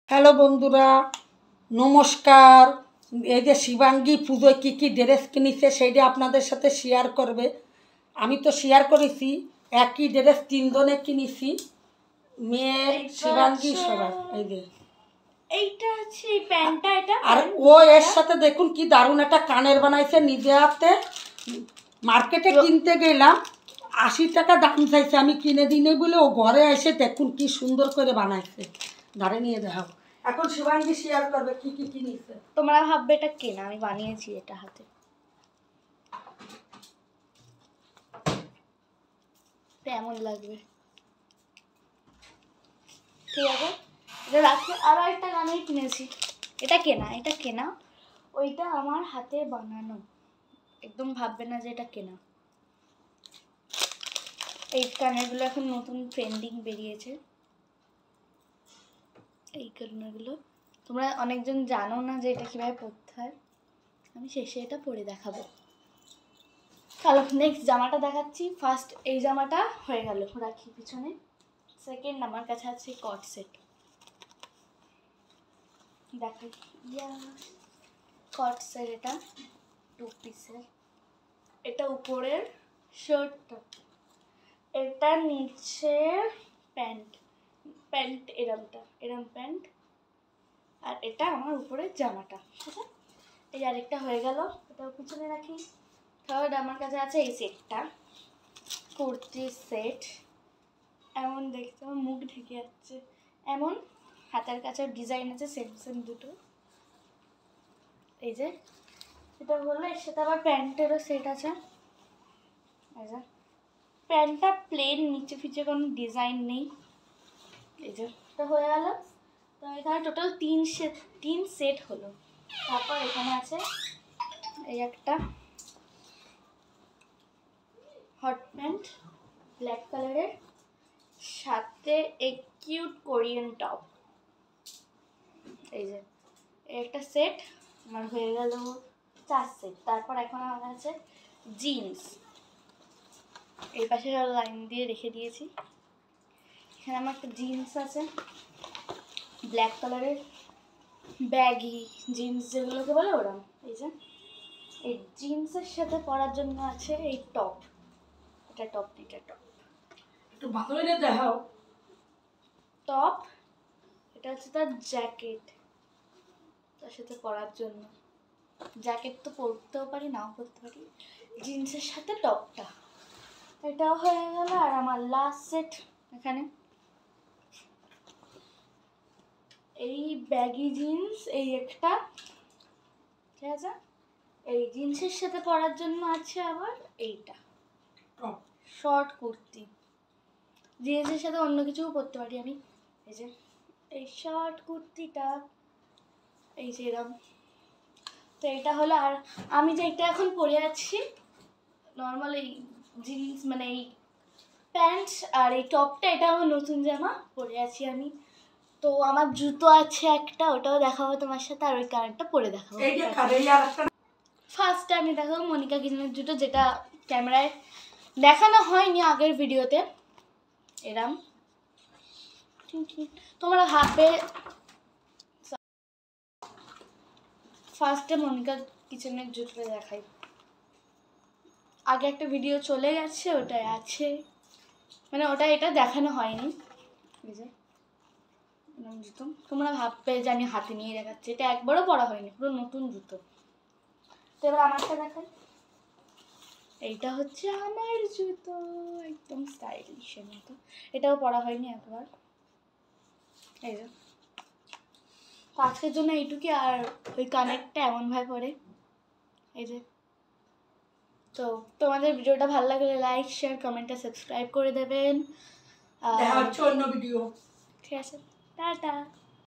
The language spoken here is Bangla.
হ্যালো বন্ধুরা, নমস্কার। এই যে শিবাঙ্গী পুজোয় কী কী ড্রেস কিনেছে সেইটা আপনাদের সাথে শেয়ার করবে। আমি তো শেয়ার করেছি, একই ড্রেস তিনজনে কিনেছি, মেয়ে শিবাঙ্গী সবার। এই যে এইটা হচ্ছে এই প্যান্টটা, এটা আর ও এর সাথে দেখুন কি দারুণ একটা কানের বানাইছে নিজে হাতে। মার্কেটে কিনতে গেলাম, 80 টাকা দাম চাইছে, আমি কিনে দিই নাই বলে ও ঘরে এসে দেখুন কি সুন্দর করে বানাইছে। ধারে নিয়ে যাও। এখন শিবাঙ্গী শেয়ার করবে কি কি কিনেছে। তোমরা ভাববে এটা কেনা, আমি বানিয়েছি এটা হাতে। কেমন লাগবে ঠিক আছে, এটা রাখি। আরো একটা গানের কিনেছি, এটা কেনা, ওইটা আমার হাতে বানানো। একদম ভাববে না যে এটা কেনা। এই কানেরগুলো এখন নতুন ট্রেন্ডিং বেরিয়েছে। এই কানেরগুলো তোমরা অনেকজন জানো না যে এটা কিভাবে পরতে হয়, আমি শেষে এটা পরে দেখাবো। চলো নেক্সট জামাটা দেখাচ্ছি। ফার্স্ট এই জামাটা হয়ে গেল, রাখি পিছনে। সেকেন্ড আমার কাছে আছে কট সেট, দেখাই। কট সেট, এটা 2 পিসের। এটা উপরের শার্টটা, এটা নিচে প্যান্ট এরম প্যান্ট, আর এটা আমার উপরের জামাটা। ঠিক আছে, এই আরেকটা হয়ে গেল, এটাও পিছনে রাখি। থার্ড আমার কাছে আছে এই সেটটা, কুর্তি সেট। এমন দেখতে আমার মুখ ঢেকে যাচ্ছে, এমন হাতের কাছে ডিজাইন আছে সেম দুটো। এই যে এটা হলো, এর সাথে আবার প্যান্টেরও সেট আছে। এই যে প্যান্টটা প্লেন, নিচে ফিচে কোনো ডিজাইন নেই। এই যে এটা হয়ে গেল। তো এখানে টোটাল 3 সেট হলো। তারপর এখানে আছে এই একটা হট প্যান্ট ব্ল্যাক কালারের, সাথে এই কিউট কোরিয়ান টপ। এই যে একটা সেট আমার হয়ে গেল 4 সেট। তারপর এখন আমার আছে জিন্স, এই পাশে লাইন দিয়ে রেখে দিয়েছি। এখানে আমার একটা জিন্স আছে ব্ল্যাক কালারের, ব্যাগি জিন্স যেগুলোকে বলে ওরম। এই যে এই জিন্সের সাথে পরার জন্য আছে এই টপ, এটা টপ একটু ভালো হইলে দেখাও। টপ, এটা হচ্ছে তার জ্যাকেট, তার সাথে পরার জন্য। জ্যাকেট তো পরতেও পারি, নাও পরতে পারি। জিন্সের সাথে টপটা, এটাও হয়ে গেল। আর আমার লাস্ট সেট এখানে এই ব্যাগি জিন্স, এই একটা। ঠিক আছে, এই জিন্সের সাথে পরার জন্য আছে আবার এইটা শর্ট কুর্তি। জিন্সের সাথে অন্য কিছুও পরতে পারি আমি। এই যে এই শর্ট কুর্তিটা, এই যে এরকম। তো এটা হলো। আর আমি যে এটা এখন পরে আছি নর্মাল এই জিন্স, মানে এই প্যান্ট আর এই টপটা, এটা আমার নতুন জামা পরে আছি আমি। তো আমার জুতো আছে একটা, ওটাও দেখাবো তোমার সাথে, আর ওই কালারটা পরে দেখাবো। ফার্স্টে আমি দেখাবো মনিকা কিচেনের জুতো, যেটা ক্যামেরায় দেখানো হয়নি আগের ভিডিওতে। এরম তোমরা ভাববে। ফার্স্টে মনিকা কিচেনের জুতোটা দেখাই, আগে একটা ভিডিও চলে গেছে, ওটাই আছে, মানে ওটা এটা দেখানো হয়নি। এই যে জুতো, তোমরা ভাববে যে আমি হাতে নিয়ে দেখাচ্ছি, এটা একবারও পরা হয়নি, পুরো নতুন জুতো। তো এবার আমারটা দেখাই। এইটা হচ্ছে আমার জুতো, একদম স্টাইলিশের মতো, এটাও পরা হয়নি একবার। এই যে আজকের জন্য এইটুকুই। আর ওই কানেরটা এমনভাবে পরে। এই যে, তো তোমাদের ভিডিওটা ভালো লাগলে লাইক শেয়ার কমেন্টে সাবস্ক্রাইব করে দেবেন। দেখা হচ্ছে অন্য ভিডিও। ঠিক আছে, টাটা।